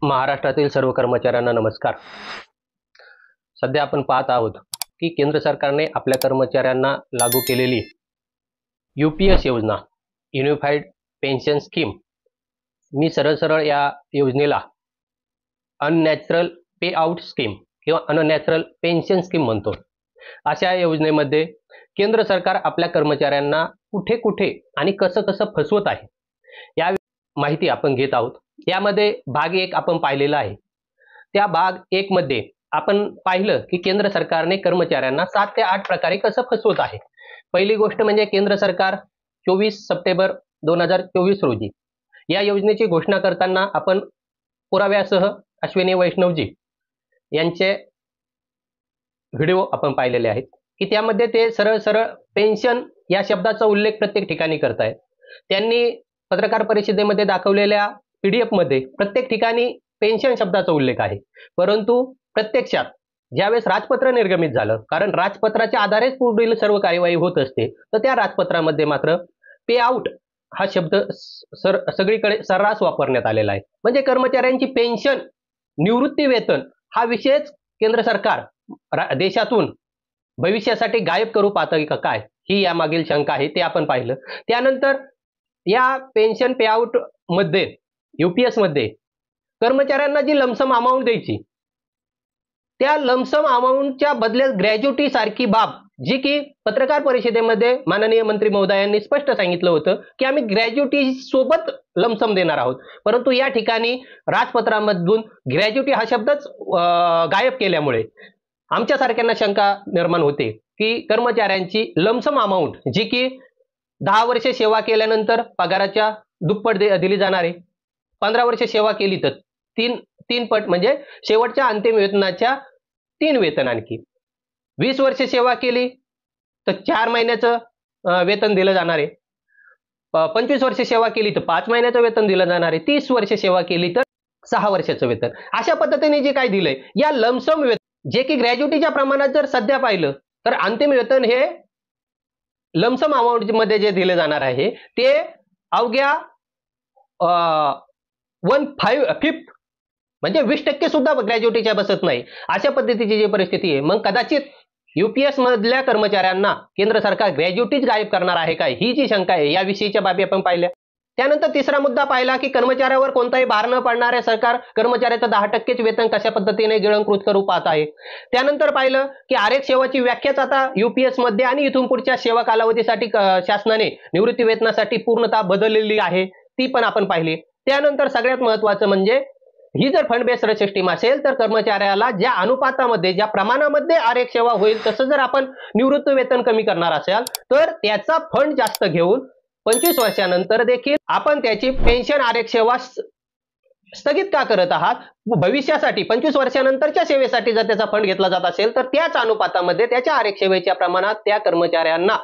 महाराष्ट्रातील सर्व कर्मचाऱ्यांना नमस्कार। सध्या आपण पाहत आहोत की केंद्र सरकारने आपल्या कर्मचाऱ्यांना लागू केलेली यूपीएस योजना, युनिफाईड पेन्शन स्कीम, मी सरळ या योजनेला अननॅचरल पे आउट स्कीम किंवा अननॅचरल पेन्शन स्कीम म्हणतो। अशा योजनेमध्ये केंद्र सरकार आपल्या कर्मचाऱ्यांना कुठे कुठे आणि कसं फसवत आहे या माहिती आपण घेत आहोत। यामध्ये भाग 1 आपण पाहिलेला आहे। त्या भाग 1 मध्ये आपण पाहिलं की केंद्र सरकारने कर्मचाऱ्यांना 7 ते 8 प्रकारे कसं फसवत आहे। पहिली गोष्ट म्हणजे केंद्र सरकार 24 सप्टेंबर 2024 रोजी या योजनेची घोषणा करताना आपण पुराव्यासह अश्विनी वैष्णवजी यांचे व्हिडिओ आपण पाहिलेले आहेत की त्यामध्ये ते सरळ पेन्शन या शब्दाचा उल्लेख प्रत्येक ठिकाणी करतायत। त्यांनी पत्रकार परिषदेमध्ये दाखवलेल्या पीडीएफ मध्ये प्रत्येक ठिकाणी पेन्शन शब्दाचा उल्लेख आहे, परंतु प्रत्यक्षात ज्यावेळेस राजपत्र निर्गमित झालं, कारण राजपत्राच्या आधारेच पुढील सर्व कार्यवाही होत असते, तर त्या राजपत्रामध्ये मात्र पे आउट हा शब्द सगळीकडे सर्रास वापरण्यात आलेला आहे। म्हणजे कर्मचाऱ्यांची पेन्शन, निवृत्ती वेतन हा विषयच केंद्र सरकार देशातून भविष्यासाठी गायब करू पाहतं का काय, ही यामागील शंका आहे, ते आपण पाहिलं। त्यानंतर या पेन्शन पे आउट मध्ये यूपीएस मध्ये कर्मचाऱ्यांना जी लमसम अमाउंट द्यायची, त्या लमसम अमाउंटच्या बदल्यात ग्रॅज्युटी सारखी बाब, जी की पत्रकार परिषदेमध्ये माननीय मंत्री महोदयांनी स्पष्ट सांगितलं होतं की आम्ही ग्रॅज्युटी सोबत लमसम देणार आहोत, परंतु या ठिकाणी राजपत्रामधून ग्रॅज्युटी हा शब्दच गायब केल्यामुळे आमच्यासारख्यांना शंका निर्माण होते की कर्मचाऱ्यांची लमसम अमाउंट, जी की 10 वर्षे सेवा केल्यानंतर पगाराच्या दुप्पट दिली जाणार आहे, 15 वर्षे सेवा केली तर तीन पट म्हणजे शेवटच्या अंतिम वेतनाच्या 3 वेतन, आणखी 20 वर्षे सेवा केली तर 4 महिन्याचं वेतन दिलं जाणार आहे, 25 वर्षे सेवा केली तर 5 महिन्याचं वेतन दिलं जाणार आहे, 30 वर्षे सेवा केली तर 6 वर्षाचं वेतन। अशा पद्धतीने जे काय दिलंय या लमसम वेतन, जे की ग्रॅज्युटीच्या प्रमाणात जर सध्या पाहिलं तर अंतिम वेतन हे लमसम अमाउंट मध्ये जे दिले जाणार आहे ते अवघ्या 1/5 म्हणजे 20% सुद्धा ग्रॅज्युटीच्या बसत नाही। अशा पद्धतीची जी परिस्थिती आहे, मग कदाचित यूपीएस मधल्या कर्मचाऱ्यांना केंद्र सरकार ग्रॅज्युटीच गायब करणार आहे काय, ही जी शंका आहे, याविषयीच्या बाबी आपण पाहिल्या। त्यानंतर तिसरा मुद्दा पाहिला की कर्मचाऱ्यावर कोणताही भार न पाडणारे सरकार कर्मचाऱ्याचं 10%च वेतन कशा पद्धतीने गिळंकृत करू पाहत आहे। त्यानंतर पाहिलं की आरेख सेवाची व्याख्याच आता यूपीएस मध्ये आणि इथून पुढच्या सेवा कालावधीसाठी शासनाने निवृत्ती वेतनासाठी पूर्णतः बदललेली आहे, ती पण आपण पाहिली। त्यानंतर सगळ्यात महत्त्वाचं म्हणजे ही जर फंड बेस्ड सिस्टीम असेल तर कर्मचाऱ्याला ज्या अनुपातामध्ये, ज्या प्रमाणामध्ये आरेख सेवा होईल तसं जर आपण निवृत्ती वेतन कमी करणार असाल तर त्याचा फंड जास्त घेऊन 25 वर्षानंतर देखील आपण त्याची पेन्शन आरेख सेवा स्थगित का करत आहात, भविष्यासाठी 25 वर्षानंतरच्या सेवेसाठी जर त्याचा फंड घेतला जात असेल तर त्याच अनुपातामध्ये त्याच्या आरेख सेवेच्या प्रमाणात त्या कर्मचाऱ्यांना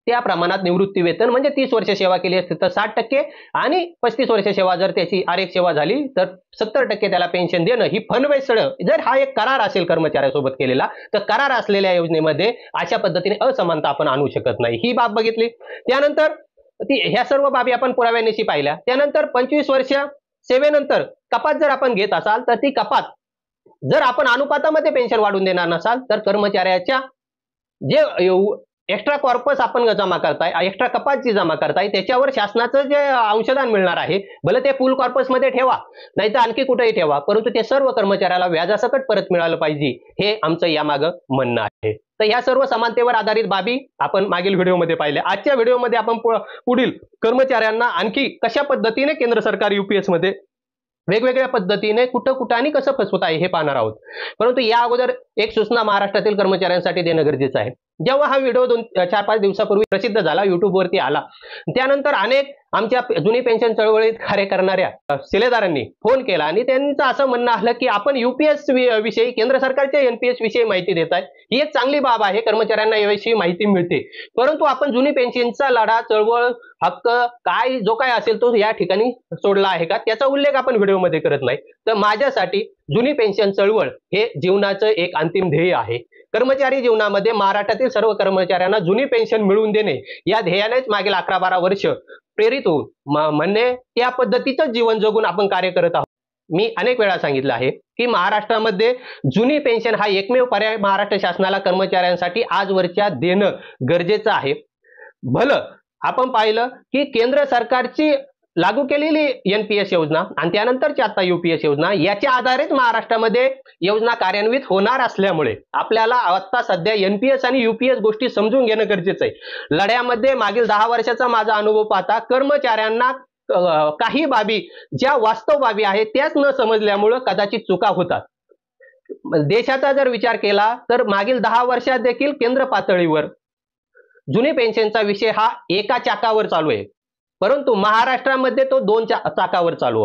त्या प्रमाणात निवृत्ती वेतन, म्हणजे 30 वर्ष सेवा केली असते तर 60% आणि 35 वर्ष सेवा जर त्याची आरेख सेवा झाली तर 70% त्याला पेन्शन देणं, ही फंड बेस्ड जर हा एक करार असेल कर्मचाऱ्यासोबत केलेला, तर करार असलेल्या योजनेमध्ये अशा पद्धतीने असमानता आपण आणू शकत नाही, ही बाब बघितली। त्यानंतर ह्या सर्व बाबी आपण पुराव्यानिशी पाहिल्या। त्यानंतर 25 वर्ष सेवेनंतर कपात जर आपण घेत असाल तर ती कपात जर आपण अनुपातामध्ये पेन्शन वाढवून देणार नसाल तर कर्मचाऱ्याच्या जे एक्स्ट्रा कॉर्पस आपण जमा करताय, एक्स्ट्रा कपात जी जमा करताय, त्याच्यावर शासनाचं जे अंशदान मिळणार आहे, भले ते फुल कॉर्पस मध्ये ठेवा नाही तर आणखी कुठेही ठेवा, परंतु ते सर्व कर्मचाऱ्याला व्याजासकट परत मिळालं पाहिजे, हे आमचं यामागं म्हणणं आहे। तर ह्या सर्व समानतेवर आधारित बाबी आपण मागील व्हिडिओमध्ये पाहिल्या। आजच्या व्हिडिओमध्ये आपण पुढील कर्मचाऱ्यांना आणखी कशा पद्धतीने केंद्र सरकार यूपीएस मध्ये वेगवेगळ्या पद्धतीने कुठं आणि कसं फसवत आहे हे पाहणार आहोत। परंतु या अगोदर एक सूचना महाराष्ट्रातील कर्मचाऱ्यांसाठी देणं गरजेचं आहे। जेव्हा हा व्हिडिओ 4-5 दिवसापूर्वी प्रसिद्ध झाला, युट्यूबवरती आला, त्यानंतर अनेक आमच्या जुनी पेन्शन चळवळीत कार्य करणाऱ्या शिलेदारांनी फोन केला आणि त्यांचं असं म्हणणं आलं की आपण यूपीएस विषयी, केंद्र सरकारच्या एनपीएस विषयी माहिती देताय, ही एक चांगली बाब आहे, कर्मचाऱ्यांना याविषयी माहिती मिळते, परंतु आपण जुनी पेन्शनचा लढा, चळवळ, हक्क काय जो काय असेल तो या ठिकाणी सोडला आहे का, त्याचा उल्लेख आपण व्हिडिओमध्ये करत नाही। तर माझ्यासाठी जुनी पेन्शन चळवळ हे जीवनाचं एक अंतिम ध्येय आहे। कर्मचारी जीवनामध्ये महाराष्ट्रातील सर्व कर्मचाऱ्यांना जुनी पेन्शन मिळवून देणे या ध्येयानेच मागील 11-12 वर्ष प्रेरित होऊन म्हणणे त्या पद्धतीचं जीवन जगून आपण कार्य करत आहोत। मी अनेक वेळा सांगितलं आहे की महाराष्ट्रामध्ये जुनी पेन्शन हा एकमेव पर्याय महाराष्ट्र शासनाला कर्मचाऱ्यांसाठी आजवरच्या देणं गरजेचं आहे. भलं आपण पाहिलं की केंद्र सरकारची लागू केलेली एनपीएस योजना आणि त्यानंतरची आता यूपीएस योजना याच्या आधारेच महाराष्ट्रामध्ये योजना कार्यान्वित होणार असल्यामुळे आपल्याला आता सध्या एनपीएस आणि यूपीएस गोष्टी समजून घेणं गरजेचं आहे. लढ्यामध्ये मागील 10 वर्षाचा माझा अनुभव पाहता कर्मचाऱ्यांना काही बाबी ज्या वास्तव बाबी आहेत त्याच न समजल्यामुळे कदाचित चुका होतात. देशाचा जर विचार केला तर मागील 10 वर्षात देखील केंद्र पातळीवर जुनी पेन्शनचा विषय हा एका चाकावर चालू आहे, परंतु महाराष्ट्रामध्ये तो 2 चाकावर चालू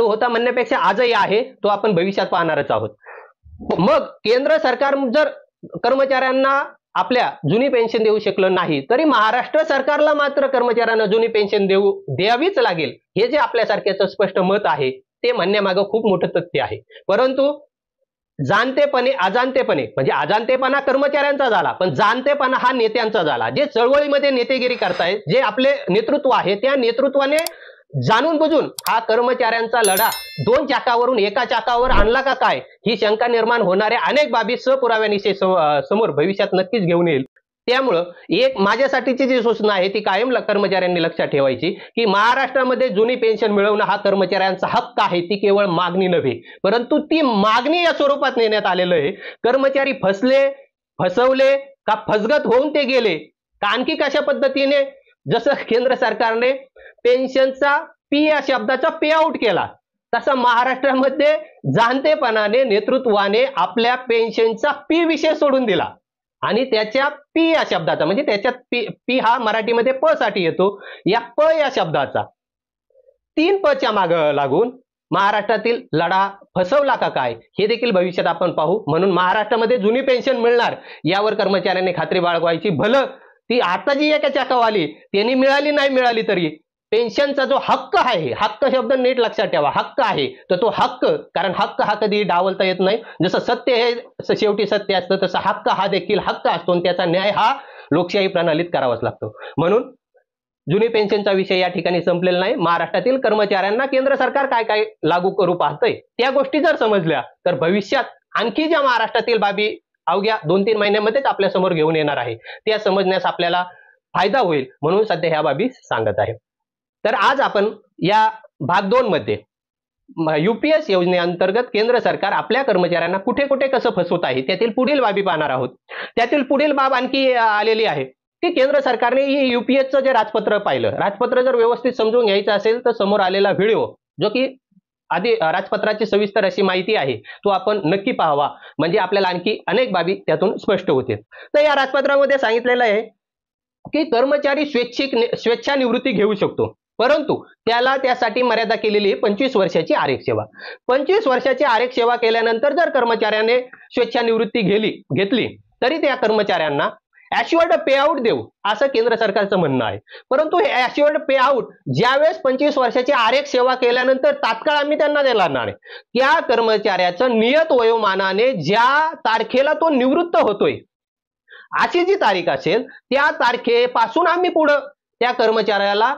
होता म्हणण्यापेक्षा आजही आहे, तो आपण भविष्यात पाहणारच आहोत. मग केंद्र सरकार जर कर्मचाऱ्यांना आपल्या जुनी पेन्शन देऊ शकलं नाही तरी महाराष्ट्र सरकारला मात्र कर्मचाऱ्यांना जुनी पेन्शन द्यावीच लागेल हे जे आपल्यासारख्याचं स्पष्ट मत आहे ते म्हणण्यामागं खूप मोठं तथ्य आहे. परंतु जाणतेपणे अजाणतेपणे म्हणजे अजाणतेपणा कर्मचाऱ्यांचा झाला पण जाणतेपणा हा नेत्यांचा झाला. जे चळवळीमध्ये नेतेगिरी करतायत, जे आपले नेतृत्व आहे त्या नेतृत्वाने जाणून बुजून हा कर्मचाऱ्यांचा लढा 2 चाकावरून एका चाकावर आणला का काय ही शंका निर्माण होणाऱ्या अनेक बाबी सपुराव्यानिशी समोर भविष्यात नक्कीच घेऊन येईल. त्यामुळं एक माझ्यासाठीची जी सूचना आहे ती कायम कर्मचाऱ्यांनी लक्षात ठेवायची की महाराष्ट्रामध्ये जुनी पेन्शन मिळवणं हा कर्मचाऱ्यांचा हक्क आहे. ती केवळ मागणी नव्हे परंतु ती मागणी या स्वरूपात नेण्यात आलेलं आहे. कर्मचारी फसवले का फसगत होऊन ते गेले का आणखी कशा पद्धतीने जसं केंद्र सरकारने पेन्शनचा पी या शब्दाचा पे आउट केला तसा महाराष्ट्रामध्ये जाणतेपणाने नेतृत्वाने आपल्या पेन्शनचा पी विषय सोडून दिला आणि त्याच्या पी या शब्दाचा म्हणजे त्याच्यात पी हा मराठीमध्ये प साठी येतो, या प या शब्दाचा 3 प च्या माग लागून महाराष्ट्रातील लढा फसवला का काय हे देखील भविष्यात आपण पाहू. म्हणून महाराष्ट्रामध्ये जुनी पेन्शन मिळणार यावर कर्मचाऱ्यांनी खात्री बाळगायची. भलं ती आता जी एका चाकावर आली त्यांनी मिळाली नाही मिळाली तरी पेन्शनचा जो हक्क आहे, हक्क शब्द नीट लक्षात ठेवा, हक्क आहे तर तो हक्क, कारण हक्क हा कधी डावलता येत नाही. जसं सत्य हे शेवटी सत्य असतं तसं हक्क हा देखील हक्क असतो आणि त्याचा न्याय हा लोकशाही प्रणालीत करावाच लागतो. म्हणून जुनी पेन्शनचा विषय या ठिकाणी संपलेला नाही. महाराष्ट्रातील कर्मचाऱ्यांना केंद्र सरकार काय काय लागू करू पाहतंय त्या गोष्टी जर समजल्या तर भविष्यात आणखी ज्या महाराष्ट्रातील बाबी अवघ्या 2-3 महिन्यामध्येच आपल्या समोर घेऊन येणार आहे त्या समजण्यास आपल्याला फायदा होईल. म्हणून सध्या ह्या बाबी सांगत आहे. तर आज आपण या भाग 2 मध्ये यूपीएस योजनेअंतर्गत केंद्र सरकार आपल्या कर्मचाऱ्यांना कुठे कुठे कसं फसवत आहे त्यातील पुढील बाबी पाहणार आहोत. त्यातील पुढील बाब आणखी आलेली आहे की केंद्र सरकारने यूपीएसचं जे राजपत्र पाहिलं, राजपत्र जर व्यवस्थित समजून घ्यायचं असेल तर समोर आलेला व्हिडिओ जो की आधी राजपत्राची सविस्तर अशी माहिती आहे तो आपण नक्की पाहावा म्हणजे आपल्याला आणखी अनेक बाबी त्यातून स्पष्ट होतील. तर या राजपत्रामध्ये सांगितलेलं आहे की कर्मचारी स्वेच्छानिवृत्ती घेऊ शकतो परंतु त्यासाठी मर्यादा केलेली आहे 25 वर्षाची आरक्षण सेवा. 25 वर्षाची आरक्षण सेवा केल्यानंतर जर कर्मचाऱ्याने स्वेच्छानिवृत्ती घेतली तरी त्या कर्मचाऱ्यांना ॲश्युअर्ड पे आउट देऊ असं केंद्र सरकारचं म्हणणं आहे. परंतु हे ॲश्युअर्ड पे आउट ज्यावेळेस 25 वर्षाची आरक्षण सेवा केल्यानंतर तात्काळ आम्ही त्यांना देणार नाही. त्या कर्मचाऱ्याचं नियत वयोमानाने ज्या तारखेला तो निवृत्त होतोय अशी जी तारीख असेल त्या तारखेपासून आम्ही पुढे त्या कर्मचाऱ्याला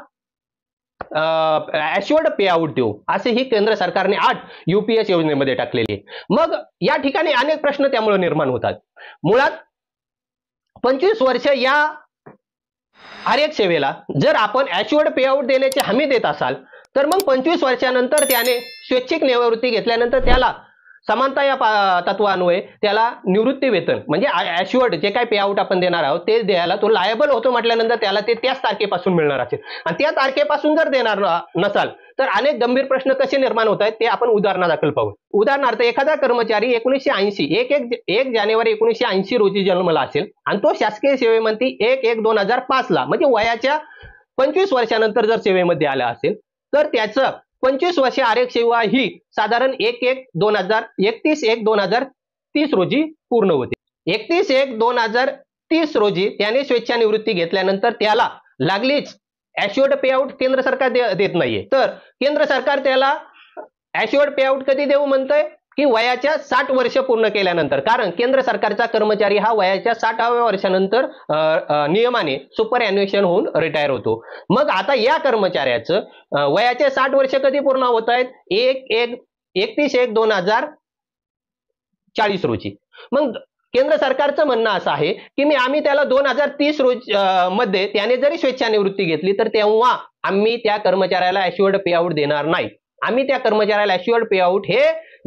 ॲश्युअर्ड पे आउट देऊ असे ही केंद्र सरकारने 8 यूपीएस योजनेमध्ये टाकलेली आहे. मग या ठिकाणी अनेक प्रश्न त्यामुळे निर्माण होतात. मुळात 25 वर्ष या आरक्षण सेवेला जर आपण ॲश्युअर्ड पे आउट देण्याची हमी देत असाल तर मग 25 वर्षानंतर त्याने स्वैच्छिक निवृत्ती घेतल्यानंतर त्याला समानता या तत्वान्वये त्याला निवृत्ती वेतन म्हणजे ॲश्युअर्ड जे काही पे आउट आपण देणार आहोत ते द्यायला तो लायबल होतो म्हटल्यानंतर त्याला ते त्याच तारखेपासून मिळणार असेल आणि त्या तारखेपासून जर देणार नसाल तर अनेक गंभीर प्रश्न कसे निर्माण होत आहेत ते आपण उदाहरणादाखल पाहू. उदाहरणार्थ एखादा कर्मचारी 1980 1 जानेवारी 1980 रोजी जन्मला असेल आणि तो शासकीय सेवेमध्ये 1/1/2005 ला म्हणजे वयाच्या 25 वर्षानंतर जर सेवेमध्ये आला असेल तर त्याचं 25 वर्षे आरक्षण सेवा ही साधारण 31/1/2030 रोजी पूर्ण होते. 31/1/2030 रोजी त्याने स्वेच्छानिवृत्ती घेतल्यानंतर त्याला लागलीच ॲश्युअर्ड पे आउट केंद्र सरकार देत नाहीये तर केंद्र सरकार त्याला ॲश्युअर्ड पे आउट कधी देऊ म्हणतंय की वयाच्या 60 वर्ष पूर्ण केल्यानंतर, कारण केंद्र सरकारचा कर्मचारी हा वयाच्या 60व्या वर्षानंतर नियमाने सुपर ॲन्युएशन होऊन रिटायर होतो. मग आता या कर्मचाऱ्याचं वयाचे 60 वर्ष कधी पूर्ण होत आहेत? 31/1/2040 रोजी. मग केंद्र सरकारचं म्हणणं असं आहे की आम्ही त्याला 2030 मध्ये त्याने जरी स्वेच्छानिवृत्ती घेतली तर तेव्हा आम्ही त्या कर्मचाऱ्याला ॲश्युअर्ड पे आउट देणार नाही. आम्ही त्या कर्मचाऱ्याला ॲश्युअर्ड पे आउट हे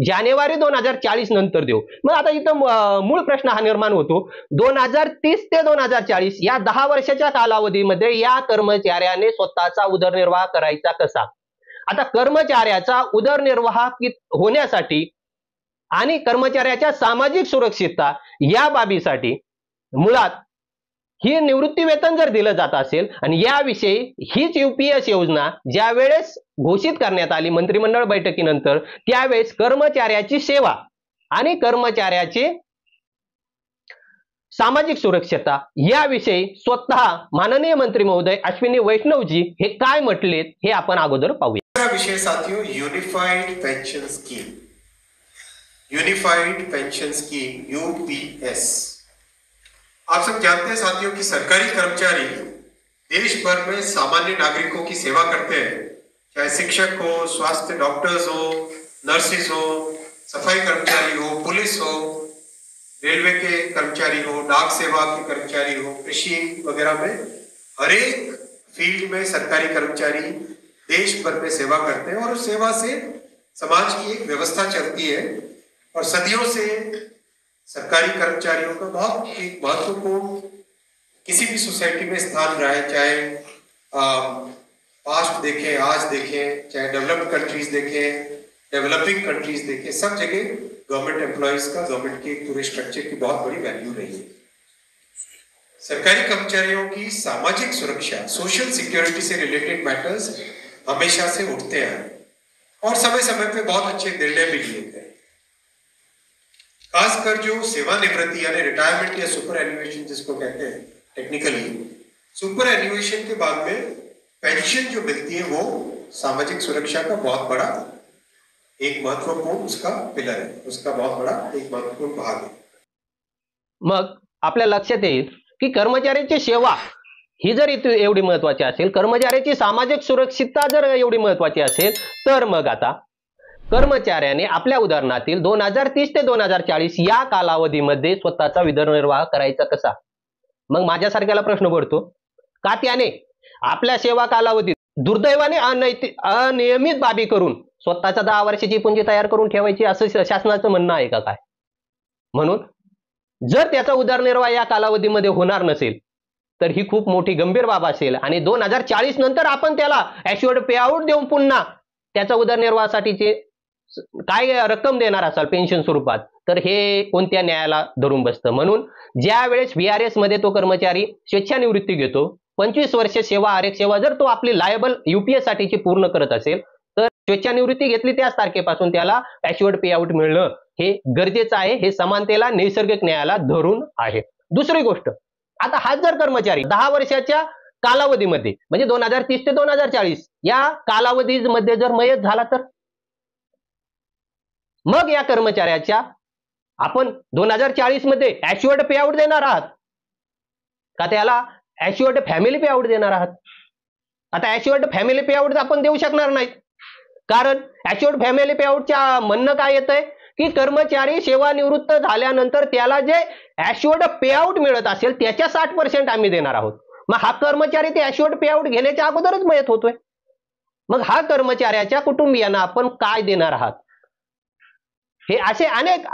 जानेवारी 2040 नंतर देऊ. मग आता इथं मूळ प्रश्न हा निर्माण होतो, 2030 ते 2040 या 10 वर्षाच्या कालावधीमध्ये या कर्मचाऱ्याने स्वतःचा उदरनिर्वाह करायचा कसा? आता कर्मचाऱ्याचा उदरनिर्वाह होण्यासाठी आणि कर्मचाऱ्याच्या सामाजिक सुरक्षितता या बाबीसाठी मुळात ही निवृत्ती वेतन जर दिलं जात असेल आणि याविषयी हीच यूपीएस योजना ज्या वेळेस घोषित करण्यात आली मंत्रिमंडळ बैठकीनंतर, त्यावेळेस कर्मचाऱ्याची सेवा आणि कर्मचाऱ्याची सामाजिक सुरक्षितता याविषयी स्वतः माननीय मंत्री महोदय अश्विनी वैष्णवजी हे काय म्हटलेत हे आपण अगोदर पाहूया. विषय साथियों, unified pension scheme, unified pension scheme UPS. आप सब जानते हैं साथियों कि सरकारी कर्मचारी देश भर में सामान्य नागरिकों की सेवा करते हैं, चाहे शिक्षक हो, स्वास्थ्य डॉक्टर्स हो, नर्सेज हो, सफाई कर्मचारी हो, पुलिस हो, रेलवे के कर्मचारी हो, डाक सेवा के कर्मचारी हो, कृषि वगैरह में हर एक फील्ड में सरकारी कर्मचारी देश भर में सेवा करते हैं और उस सेवा से समाज की एक व्यवस्था चलती है और सदियों से सरकारी कर्मचारियों का बहुत एक महत्वपूर्ण किसी भी सोसाइटी में स्थान रहा है, चाहे पास्ट देखें, आज देखें, चाहे डेवलप्ड कंट्रीज देखें, डेवलपिंग कंट्रीज देखें, सब जगह गवर्नमेंट एम्प्लॉइज का, गवर्नमेंट के पूरे स्ट्रक्चर की बहुत बड़ी वैल्यू रही है। सरकारी कर्मचारियों की सामाजिक सुरक्षा, सोशल सिक्योरिटी से रिलेटेड मैटर्स हमेशा से उठते हैं और समय समय पे बहुत अच्छे निर्णय भी लिए गए। खासकर जो सेवानिवृत्ति यानी रिटायरमेंट या सुपर एन्युएशन जिसको कहते हैं टेक्निकली, सुपर एन्युएशन के बाद में पेंशन जो मिलती है वो सामाजिक सुरक्षा का बहुत बड़ा एक महत्वपूर्ण उसका पिलर है, उसका बहुत बड़ा एक महत्वपूर्ण भाग है। मग आपल्या लक्षात येईल की कर्मचाऱ्याची सेवा ही जर एवढी महत्वाची असेल, कर्मचाऱ्याची सामाजिक सुरक्षितता जर एवढी महत्वाची असेल, तर मग आता कर्मचाऱ्याने आपल्या उदाहरणातील 2030 ते 2040 या कालावधीमध्ये स्वतःचा उदरनिर्वाह करायचा कसा? मग माझ्यासारख्याला प्रश्न पडतो का त्याने आपल्या सेवा कालावधीत दुर्दैवाने अनियमित बाबी करून स्वतःचा 10 वर्षाची पुंजी तयार करून ठेवायची असं शासनाचं म्हणणं आहे का काय? म्हणून जर त्याचा उदरनिर्वाह या कालावधीमध्ये होणार नसेल तर ही खूप मोठी गंभीर बाब असेल आणि 2040 नंतर आपण त्याला ॲश्युअर्ड पे आउट देऊन पुन्हा त्याचा उदरनिर्वाहासाठीचे काय रक्कम देणार असाल पेन्शन स्वरूपात, तर हे कोणत्या न्यायाला धरून बसतं. म्हणून ज्या वेळेस VRS मध्ये तो कर्मचारी स्वेच्छानिवृत्ती घेतो, 25 वर्ष सेवा आरक्षण सेवा जर तो आपली लायबल यूपीएस साठीची पूर्ण करत असेल तर स्वेच्छानिवृत्ती घेतली त्याच तारखेपासून त्याला ॲश्युअर्ड पे आउट मिळणं हे गरजेचं आहे. हे समानतेला नैसर्गिक न्यायाला धरून आहे. दुसरी गोष्ट, आता हा जर कर्मचारी 10 वर्षाच्या कालावधीमध्ये म्हणजे 2030 ते 2040 या कालावधीमध्ये जर मयत झाला तर मग या कर्मचाऱ्याच्या आपण 2040 मध्ये ॲश्युअर्ड पे आउट देणार आहात का त्याला ॲश्युअर्ड फॅमिली पे आउट देणार आहात? आता ॲश्युअर्ड फॅमिली पे आउट आपण देऊ शकणार नाही, कारण ॲश्युअर्ड फॅमिली पे आउटच्या म्हणणं काय येतंय की कर्मचारी सेवानिवृत्त झाल्यानंतर त्याला जे ॲश्युअर्ड पे आउट मिळत असेल त्याच्या 60% आम्ही देणार आहोत. मग हा कर्मचारी ते ॲश्युअर्ड पे आउट घेण्याच्या अगोदरच मयत होतोय. मग हा कर्मचाऱ्याच्या कुटुंबियांना आपण काय देणार आहात? हे असे अनेक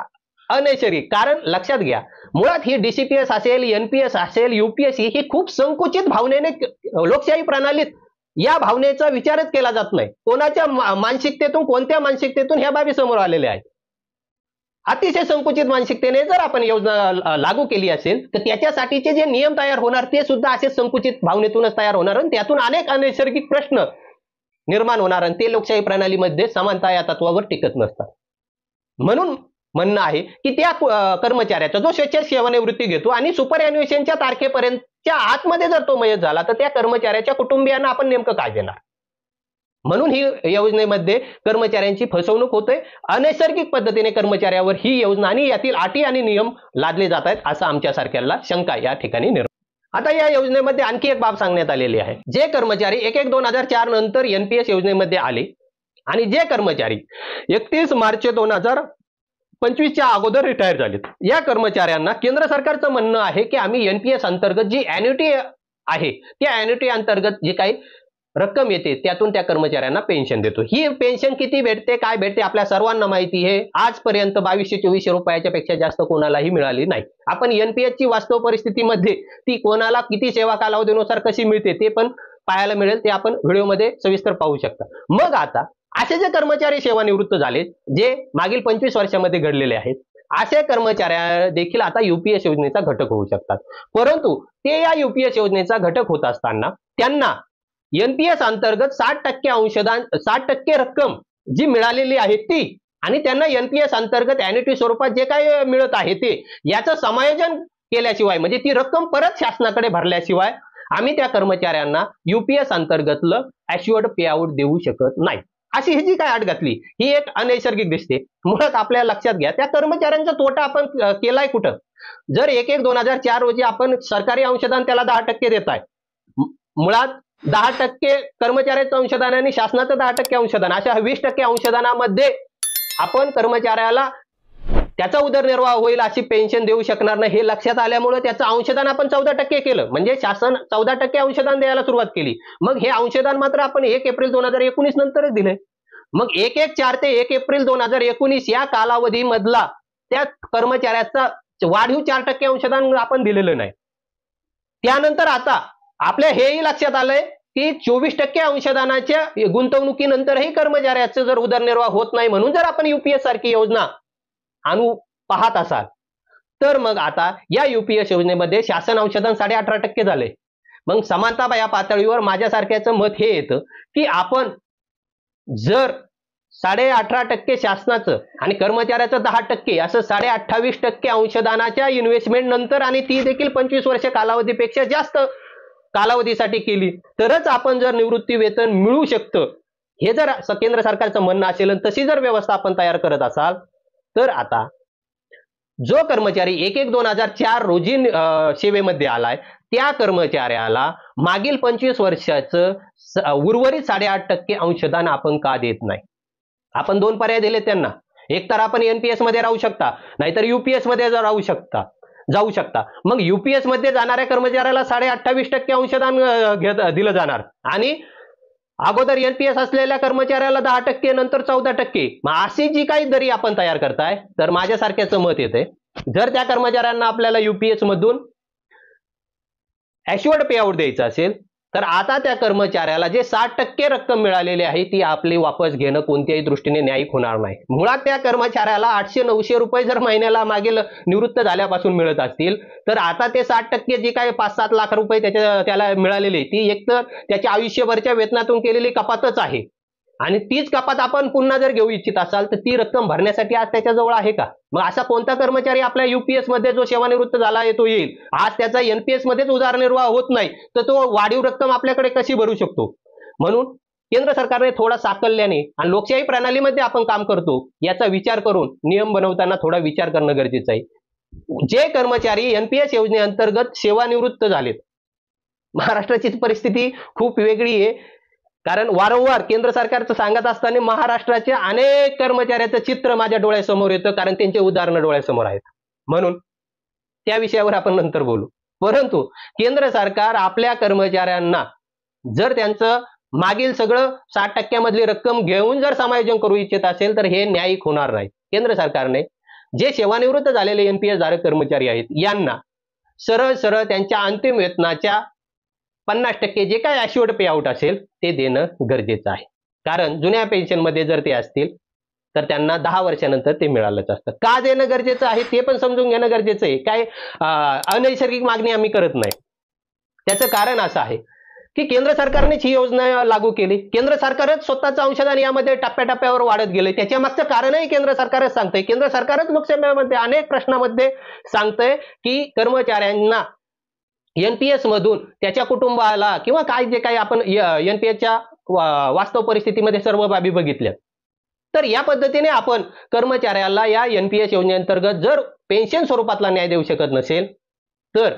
अनैसर्गिक, कारण लक्षात घ्या मुळात ही डीसीपीएस असेल, एनपीएस असेल, यूपीएस ही खूप संकुचित भावनेने लोकशाही प्रणालीत या भावनेचा विचारच केला जात नाही. कोणाच्या मानसिकतेतून, कोणत्या मानसिकतेतून ह्या बाबी समोर आलेल्या आहेत. अतिशय संकुचित मानसिकतेने जर आपण योजना लागू केली असेल तर त्याच्यासाठीचे जे नियम तयार होणार ते सुद्धा असे संकुचित भावनेतूनच तयार होणार आणि त्यातून अनेक अनैसर्गिक प्रश्न निर्माण होणार आणि ते लोकशाही प्रणालीमध्ये समानता या तत्वावर टिकत नसतात. म्हणून म्हणणं आहे की त्या कर्मचाऱ्याचा जो स्वेच्छा सेवानिवृत्ती घेतो आणि सुपर एन्युएशनच्या तारखेपर्यंतच्या आतमध्ये जर तो मयत झाला तर त्या कर्मचाऱ्याच्या कुटुंबियांना आपण नेमकं काय देणार? म्हणून ही योजनेमध्ये कर्मचाऱ्यांची फसवणूक होते, अनैसर्गिक पद्धतीने कर्मचाऱ्यावर ही योजना आणि यातील अटी आणि नियम लादले जात आहेत असं आमच्यासारख्याला शंका या ठिकाणी निर्माण. आता या योजनेमध्ये आणखी एक बाब सांगण्यात आलेली आहे. जे कर्मचारी 1/1/2004 नंतर एनपीएस योजनेमध्ये आले आणि जे कर्मचारी 31 मार्च 2025च्या अगोदर रिटायर झालेत, या कर्मचाऱ्यांना केंद्र सरकारचं म्हणणं आहे की आम्ही एनपीएस अंतर्गत जी अॅन्युटी आहे त्या अॅन्युटी अंतर्गत जी काही रक्कम येते त्यातून त्या कर्मचाऱ्यांना पेन्शन देतो. ही पेन्शन किती भेटते, काय भेटते आपल्या सर्वांना माहिती आहे. आजपर्यंत 2224 रुपयाच्या पेक्षा जास्त कोणालाही मिळाली नाही. आपण एनपीएसची वास्तव परिस्थितीमध्ये ती कोणाला किती सेवा कालावधीनुसार कशी मिळते ते पण पाहायला मिळेल, ते आपण व्हिडिओमध्ये सविस्तर पाहू शकता. मग आता असे जे कर्मचारी सेवानिवृत्त झाले जे मागील 25 वर्षामध्ये घडलेले आहेत, असे कर्मचारी देखील आता युपीएस योजनेचा घटक होऊ शकतात. परंतु ते या युपीएस योजनेचा घटक होत असताना त्यांना एनपीएस अंतर्गत 60% अंशदान 60% रक्कम जी मिळालेली आहे ती आणि त्यांना एनपीएस अंतर्गत अॅन्युटी स्वरूपात जे काही मिळत आहे ते याचं समायोजन केल्याशिवाय म्हणजे ती रक्कम परत शासनाकडे भरल्याशिवाय आम्ही त्या कर्मचाऱ्यांना युपीएस अंतर्गतलं ॲश्युअर्ड पे आउट देऊ शकत नाही. अशी ही जी काय अट घातली ही एक अनैसर्गिक दिसते. मुळात आपल्याला लक्षात घ्या त्या कर्मचाऱ्यांचा तोटा आपण केलाय कुठं. जर 1/1/2004 रोजी आपण सरकारी अंशदान त्याला 10% देत आहे, मुळात 10% कर्मचाऱ्याचं अंशदान आणि शासनाचं 10% अंशदान अशा 20% अंशदानामध्ये आपण कर्मचाऱ्याला त्याचा उदरनिर्वाह होईल अशी पेन्शन देऊ शकणार नाही हे लक्षात आल्यामुळे त्याचं अंशदान आपण 14% केलं. म्हणजे शासन 14% अंशदान द्यायला सुरुवात केली. मग हे अंशदान मात्र आपण 1 एप्रिल 2019 नंतरच दिले. मग 1/1/4 ते 1 एप्रिल 2019 या कालावधीमधला त्या कर्मचाऱ्याचा वाढीव 4% अंशदान आपण दिलेलं नाही. त्यानंतर आता आपल्या हेही लक्षात आलंय की 24% अंशदानाच्या गुंतवणुकीनंतरही कर्मचाऱ्याचं जर उदरनिर्वाह होत नाही म्हणून जर आपण युपीएस सारखी योजना आणू पाहत असाल तर मग आता या युपीएस योजनेमध्ये शासन अंशदान 18.5% झाले. मग समानता या पातळीवर माझ्यासारख्याचं मत हे येतं की आपण जर 18.5% शासनाचं आणि कर्मचाऱ्याचं 10% असं 28.5% अंशदानाच्या इन्व्हेस्टमेंट नंतर आणि ती देखील 25 वर्ष कालावधीपेक्षा जास्त कालावधीसाठी केली तरच आपण जर निवृत्ती वेतन मिळू शकतं हे जर केंद्र सरकारचं म्हणणं असेल आणि तशी जर व्यवस्था आपण तयार करत असाल तर आता जो कर्मचारी 1/1/2004 रोजी सेवेमध्ये आलाय त्या कर्मचाऱ्याला मागील 25 वर्षाचं उर्वरित 8.5% अंशदान आपण का देत नाही. आपण 2 पर्याय दिले त्यांना. एक तर आपण एनपीएस मध्ये राहू शकता नाहीतर युपीएस मध्ये जाऊ शकता. मग युपीएस मध्ये जाणाऱ्या कर्मचाऱ्याला 28.5% अंशदान दिलं जाणार आणि अगोदर एनपीएस असलेल्या कर्मचाऱ्याला 10% नंतर 14%. मग अशी जी काही दरी आपण तयार करताय तर माझ्यासारख्याचं मत येते जर त्या कर्मचाऱ्यांना आपल्याला युपीएस मधून ॲश्युअर्ड पे आउट द्यायचं असेल तर आता त्या कर्मचाऱ्याला जे 60% रक्कम मिळालेली आहे ती आपली वापस घेणं कोणत्याही दृष्टीने न्यायिक होणार नाही. मुळात त्या कर्मचाऱ्याला 800-900 रुपये जर महिन्याला मागील निवृत्त झाल्यापासून मिळत असतील तर आता ते 60% जी काही 5-7 लाख रुपये त्याला मिळालेली ती एक तर त्याच्या आयुष्यभरच्या वेतनातून केलेली कपातच आहे आणि तीच कपात आपण पुन्हा जर घेऊ इच्छित असाल तर ती रक्कम भरण्यासाठी आज त्याच्याजवळ आहे का. मग असा कोणता कर्मचारी आपल्या युपीएस मध्ये जो सेवानिवृत्त झाला आहे तो येईल आज त्याचा एनपीएस मध्येच उदरनिर्वाह होत नाही तर तो वाढीव रक्कम आपल्याकडे कशी भरू शकतो. म्हणून केंद्र सरकारने थोडा साकल्याने आणि लोकशाही प्रणालीमध्ये आपण काम करतो याचा विचार करून नियम बनवताना थोडा विचार करणं गरजेचं आहे. जे कर्मचारी एनपीएस योजनेअंतर्गत सेवानिवृत्त झालेत महाराष्ट्राची परिस्थिती खूप वेगळी आहे कारण वारंवार केंद्र सरकारचं सांगत असताना महाराष्ट्राच्या अनेक कर्मचाऱ्याचं चित्र माझ्या डोळ्यासमोर येतं कारण त्यांचे उदाहरणं डोळ्यासमोर आहेत. म्हणून त्या विषयावर आपण नंतर बोलू. परंतु केंद्र सरकार आपल्या कर्मचाऱ्यांना जर त्यांचं मागील सगळं 60% मधली रक्कम घेऊन जर समायोजन करू इच्छित असेल तर हे न्यायिक होणार नाही. केंद्र सरकारने जे सेवानिवृत्त झालेले एनपीएस धारक कर्मचारी आहेत यांना सरळ सरळ त्यांच्या अंतिम वेतनाच्या 50% जे काही ॲश्युअर्ड पे आउट असेल ते देणं गरजेचं आहे. कारण जुन्या पेन्शनमध्ये जर ते असतील तर त्यांना 10 वर्षानंतर ते मिळालंच असतं. का देणं गरजेचं आहे ते पण समजून घेणं गरजेचं आहे. काय अनैसर्गिक मागणी आम्ही करत नाही. त्याचं कारण असं आहे की केंद्र सरकारनेच ही योजना लागू केली. केंद्र सरकारच स्वतःचं अंशदान यामध्ये टप्प्याटप्प्यावर वाढत गेले. त्याच्या मागचं कारणही केंद्र सरकारच सांगतंय. केंद्र सरकारच लोकसभेमध्ये अनेक प्रश्नामध्ये सांगतंय की कर्मचाऱ्यांना एनपीएस मधून त्याच्या कुटुंबाला किंवा काय जे काही आपण एनपीएसच्या वास्तव परिस्थितीमध्ये सर्व बाबी बघितल्या, तर या पद्धतीने आपण कर्मचाऱ्याला या NPS योजनेअंतर्गत जर पेन्शन स्वरूपातला न्याय देऊ शकत नसेल, तर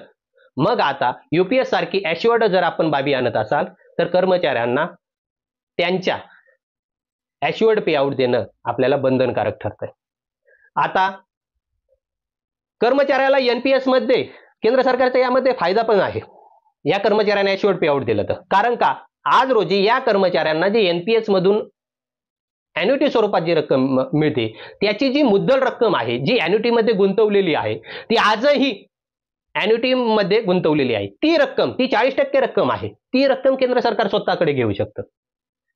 मग आता UPS सारखी ॲश्युअर्ड जर आपण बाबी आणत असाल तर कर्मचाऱ्यांना त्यांच्या ॲश्युअर्ड पे आउट देणं आपल्याला बंधनकारक ठरतंय. आता कर्मचाऱ्याला NPS मध्ये केंद्र सरकारचा यामध्ये फायदा पण आहे, या कर्मचाऱ्यांना ॲश्युअर्ड पे आउट दिलं तर. कारण का, आज रोजी या कर्मचाऱ्यांना जे NPS मधून ॲन्युटी स्वरूपात जी रक्कम मिळते, त्याची जी मुद्दल रक्कम आहे, जी ॲन्युटी मध्ये गुंतवलेली आहे, ती आजही ॲन्युटी मध्ये गुंतवलेली आहे. ती रक्कम, ती 40% रक्कम आहे, ती रक्कम केंद्र सरकार स्वतःकडे घेऊ शकतं.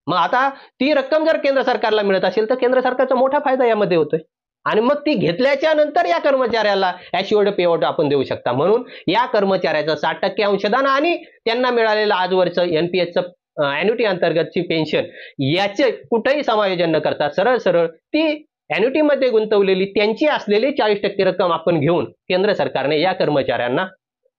मग आता ती रक्कम जर केंद्र सरकारला मिळत असेल तर केंद्र सरकारचा मोठा फायदा यामध्ये होतोय, आणि मग ती घेतल्याच्या नंतर या कर्मचाऱ्याला ॲश्युअर्ड पे आउट आपण देऊ शकता. म्हणून या कर्मचाऱ्याचं 60% अंशदान आणि त्यांना मिळालेलं आजवरचं NPSचं ॲन्युटी अंतर्गतची पेन्शन याचे कुठेही समायोजन न करता सरळ सरळ ती ॲन्युटी मध्ये गुंतवलेली त्यांची असलेली 40% रक्कम आपण घेऊन केंद्र सरकारने या कर्मचाऱ्यांना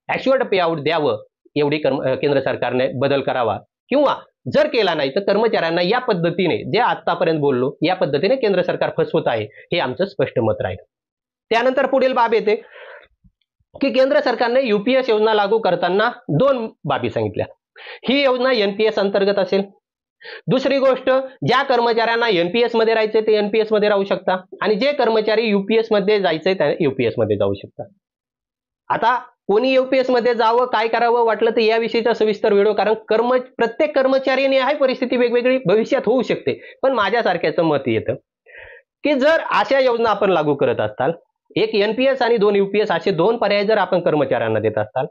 ॲश्युअर्ड पे आउट द्यावं, एवढी केंद्र सरकारने बदल करावा. किंवा जर केला नाही तर कर्मचाऱ्यांना या पद्धतीने, जे आतापर्यंत बोललो, या पद्धतीने केंद्र सरकार फसवत आहे, हे आमचं स्पष्ट मत राहील. त्यानंतर पुढील बाब येते की केंद्र सरकारने UPS योजना लागू करताना 2 बाबी सांगितल्या. ही योजना NPS अंतर्गत असेल. दुसरी गोष्ट, ज्या कर्मचाऱ्यांना NPS मध्ये राहायचे ते NPS मध्ये राहू शकता, आणि जे कर्मचारी UPS मध्ये जायचे ते UPS मध्ये जाऊ शकतात. आता कोणी UPS मध्ये जावं, काय करावं वाटलं तर याविषयीचा सविस्तर व्हिडिओ, कारण प्रत्येक कर्मचारीने ही परिस्थिती वेगवेगळी भविष्यात होऊ शकते. पण माझ्यासारख्याचं मत येतं की जर अशा योजना आपण लागू करत असताल, एक NPS आणि 2 UPS असे 2 पर्याय जर आपण कर्मचाऱ्यांना देत असताल,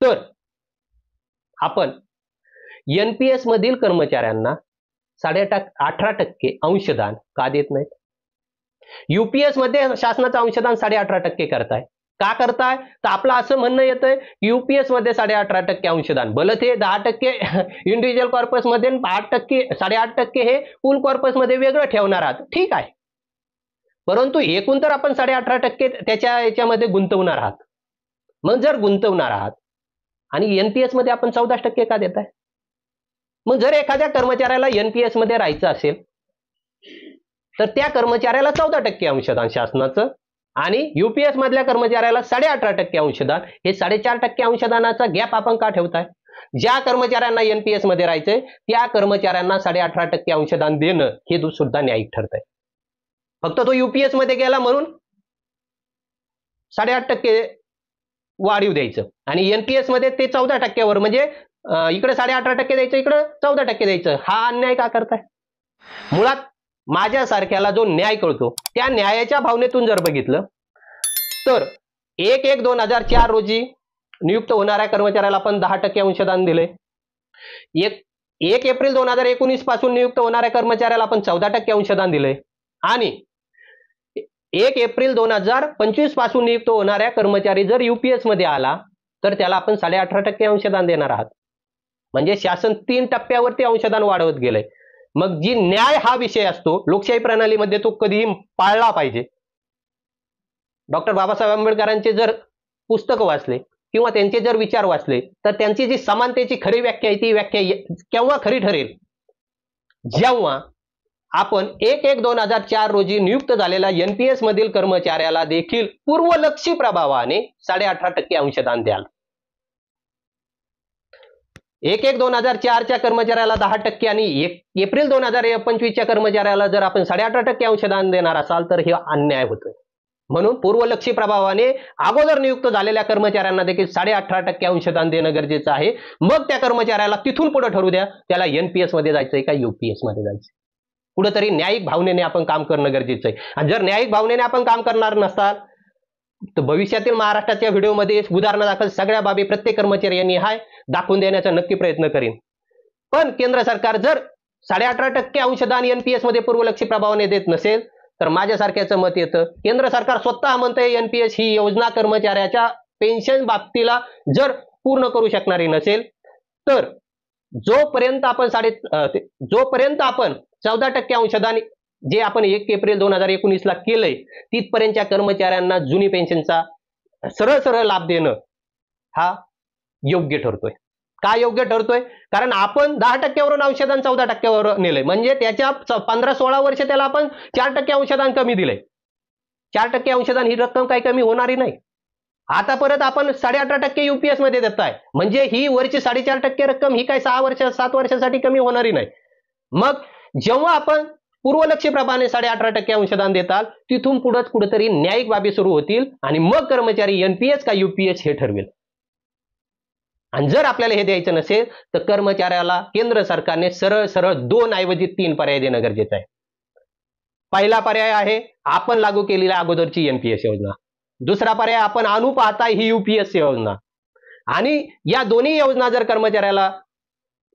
तर आपण NPS मधील कर्मचाऱ्यांना 18% अंशदान का देत नाहीत? UPS मध्ये शासनाचं अंशदान 18.5% करताय. का करताय? तर आपलं असं म्हणणं येतंय UPS मध्ये 18.5% अंशदान, भलं ते 10% इंडिव्हिज्युअल कॉर्पस मध्ये, 8.5% हे पूल कॉर्पस मध्ये वेगळं ठेवणार आहात, ठीक आहे. परंतु एकूण तर आपण 18.5% त्याच्या याच्यामध्ये गुंतवणार आहात. मग जर गुंतवणार आहात आणि NPS मध्ये आपण 14% का देताय? मग जर एखाद्या कर्मचाऱ्याला NPS मध्ये राहायचं असेल तर त्या कर्मचाऱ्याला 14% अंशदान शासनाचं, आणि UPS मधल्या कर्मचाऱ्याला 18.5% अंशदान. हे 4.5% अंशदानाचा गॅप आपण का ठेवताय? ज्या कर्मचाऱ्यांना NPS मध्ये राहायचंय त्या कर्मचाऱ्यांना 18.5% अंशदान देणं हे सुद्धा न्यायिक ठरतंय. फक्त तो UPS मध्ये गेला म्हणून 8.5% वाढीव द्यायचं, आणि NPS मध्ये ते 14% वर, म्हणजे इकडे 18.5% द्यायचं, इकडे 14% द्यायचं. हा अन्याय का करताय? मुळात माझ्यासारख्याला जो न्याय कळतो त्या न्यायाच्या भावनेतून जर बघितलं तर 1/1/2004 रोजी नियुक्त होणाऱ्या कर्मचाऱ्याला आपण 10% अंशदान दिले. 1 एप्रिल 2019 पासून नियुक्त होणाऱ्या कर्मचाऱ्याला आपण 14% अंशदान दिले, आणि 1 एप्रिल 2025 पासून नियुक्त होणाऱ्या कर्मचारी जर UPS मध्ये आला तर त्याला आपण 18.5% अंशदान देणार आहात. म्हणजे शासन 3 टप्प्यावरती अंशदान वाढवत गेलंय. मग जी न्याय हा विषय असतो लोकशाही प्रणालीमध्ये, तो कधीही पाळला पाहिजे. डॉक्टर बाबासाहेब आंबेडकरांचे जर पुस्तक वाचले किंवा त्यांचे जर विचार वाचले तर त्यांची जी समानतेची खरी व्याख्या आहे ती व्याख्या केव्हा खरी ठरेल? जेव्हा आपण 1/1/2004 रोजी नियुक्त झालेल्या NPS मधील कर्मचाऱ्याला देखील पूर्वलक्षी प्रभावाने 18.5% अंशदान द्याल. 1/1/2004 च्या कर्मचाऱ्याला 10% आणि 1 एप्रिल 2025 च्या कर्मचाऱ्याला जर आपण 18.5% अंशदान देणार असाल तर हे अन्याय होतोय. म्हणून पूर्वलक्षी प्रभावाने अगोदर नियुक्त झालेल्या कर्मचाऱ्यांना देखील 18.5% अंशदान देणं गरजेचं आहे. मग त्या कर्मचाऱ्याला तिथून पुढे ठरवू द्या त्याला NPS मध्ये जायचंय का UPS मध्ये जायचंय. कुठेतरी न्यायिक भावनेने आपण काम करणं गरजेचं आहे. आणि जर न्यायिक भावनेने आपण काम करणार नसाल तर भविष्यातील महाराष्ट्राच्या व्हिडिओमध्ये उदाहरणादाखल सगळ्या बाबी प्रत्येक कर्मचारी यांनी दाखवून देण्याचा नक्की प्रयत्न करीन. पण केंद्र सरकार जर 18.5% अंशदान NPS मध्ये पूर्वलक्षी प्रभावाने देत नसेल तर माझ्यासारख्याचं मत येतं केंद्र सरकार स्वतः म्हणतंय NPS ही योजना कर्मचाऱ्याच्या पेन्शन बाबतीला जर पूर्ण करू शकणारी नसेल तर जोपर्यंत आपण 14% अंशदान जे आपण 1 एप्रिल 2019 ला केलंय तिथपर्यंतच्या कर्मचाऱ्यांना जुनी पेन्शनचा सरळ सरळ लाभ देणं हा योग्य ठरतोय. का योग्य ठरतोय? कारण आपण 10% अंशदान 14% नेलंय, म्हणजे त्याच्या 15-16 वर्ष त्याला आपण 4% अंशदान कमी दिलंय. 4% अंशदान ही रक्कम काही कमी होणारी नाही. आता परत आपण 18.5% युपीएस मध्ये देताय, म्हणजे ही वरची 4.5% रक्कम ही काही 6 वर्ष 7 वर्षासाठी कमी होणारी नाही. मग जेव्हा आपण पूर्वलक्षीप्रमाणे 18.5% अंशदान देताल, तिथून पुढेच कुठेतरी न्यायिक बाबी सुरू होतील आणि मग कर्मचारी एनपीएस का युपीएस हे ठरवेल. आणि जर आपल्याला हे द्यायचं नसेल तर कर्मचाऱ्याला केंद्र सरकारने सरळ सरळ 2 ऐवजी 3 पर्याय देणं गरजेचं आहे. पहिला पर्याय आहे आपण लागू केलेली अगोदरची एनपीएस योजना. दुसरा पर्याय आपण आणू पाहता ही युपीएस योजना. आणि या दोन्ही योजना जर कर्मचाऱ्याला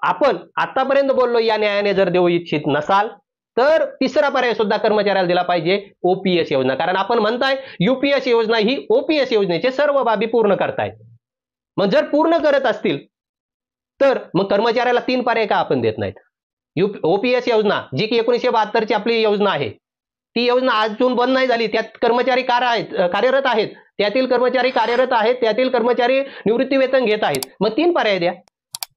आपण आतापर्यंत बोललो या न्यायाने जर देऊ इच्छित नसाल तर तिसरा पर्याय सुद्धा कर्मचाऱ्याला दिला पाहिजे, ओपीएस योजना. कारण आपण म्हणताय युपीएस योजना ही ओपीएस योजनेचे सर्व बाबी पूर्ण करतायत. मग जर पूर्ण करत असतील तर मग कर्मचाऱ्याला 3 पर्याय का आपण देत नाहीत? ओपीएस योजना जी की 1972 ची आपली योजना आहे, ती योजना अजून बंद नाही झाली, त्यात कर्मचारी कार्यरत आहेत, त्यातील कर्मचारी कार्यरत आहेत, त्यातील कर्मचारी निवृत्ती वेतन घेत आहेत. मग 3 पर्याय द्या.